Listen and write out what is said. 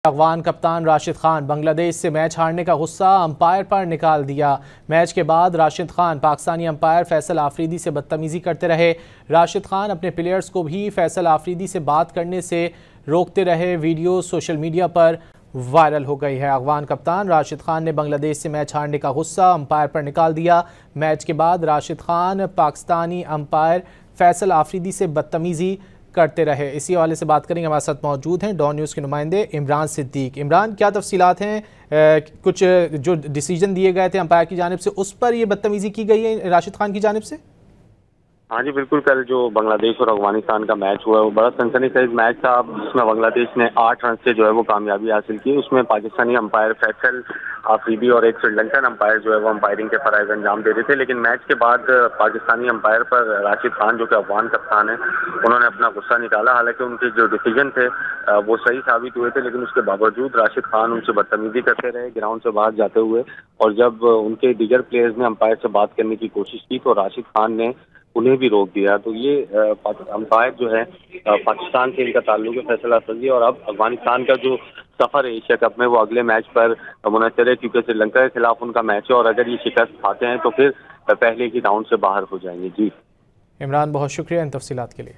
अफगान कप्तान राशिद खान बांग्लादेश से मैच हारने का गुस्सा अंपायर पर निकाल दिया। मैच के बाद राशिद खान पाकिस्तानी अंपायर फैसल आफरीदी से बदतमीजी करते रहे। राशिद खान अपने प्लेयर्स को भी फैसल आफरीदी से बात करने से रोकते रहे। वीडियो सोशल मीडिया पर वायरल हो गई है। अफगान कप्तान राशिद खान ने बांग्लादेश से मैच हारने का गुस्सा अंपायर पर निकाल दिया। मैच के बाद राशिद खान पाकिस्तानी अंपायर फैसल आफरीदी से बदतमीजी करते रहे। इसी हवाले से बात करेंगे। हमारे साथ मौजूद हैं डॉन न्यूज़ के नुमाइंदे इमरान सिद्दीक। इमरान, क्या तफसीलात हैं? कुछ जो डिसीजन दिए गए थे अंपायर की जानिब से, उस पर ये बदतमीजी की गई है राशिद खान की जानिब से? हाँ जी बिल्कुल। कल जो बांग्लादेश और अफगानिस्तान का मैच हुआ है वो बड़ा सनसनीखेज मैच था, जिसमें बांग्लादेश ने 8 रन से जो है वो कामयाबी हासिल की। उसमें पाकिस्तानी अंपायर फैसल आफरीदी और एक श्रीलंकन अंपायर जो है वो अंपायरिंग के फराइज अंजाम दे रहे थे। लेकिन मैच के बाद पाकिस्तानी अंपायर पर राशिद खान, जो कि अफगान कप्तान है, उन्होंने अपना गुस्सा निकाला। हालांकि उनके जो डिसीजन थे वो सही साबित हुए थे, लेकिन उसके बावजूद राशिद खान उनसे बदतमीजी करते रहे ग्राउंड से बाहर जाते हुए। और जब उनके दीगर प्लेयर्स ने अंपायर से बात करने की कोशिश की तो राशिद खान ने उन्हें भी रोक दिया। तो ये अंपायर जो है पाकिस्तान से इनका ताल्लुक है, फैसल आफरीदी। और अब अफगानिस्तान का जो सफर है एशिया कप में वो अगले मैच पर मुनस्सर है, क्योंकि श्रीलंका के खिलाफ उनका मैच है और अगर ये शिकस्त खाते हैं तो फिर पहले ही राउंड से बाहर हो जाएंगे। जी इमरान, बहुत शुक्रिया इन तफसीलात के लिए।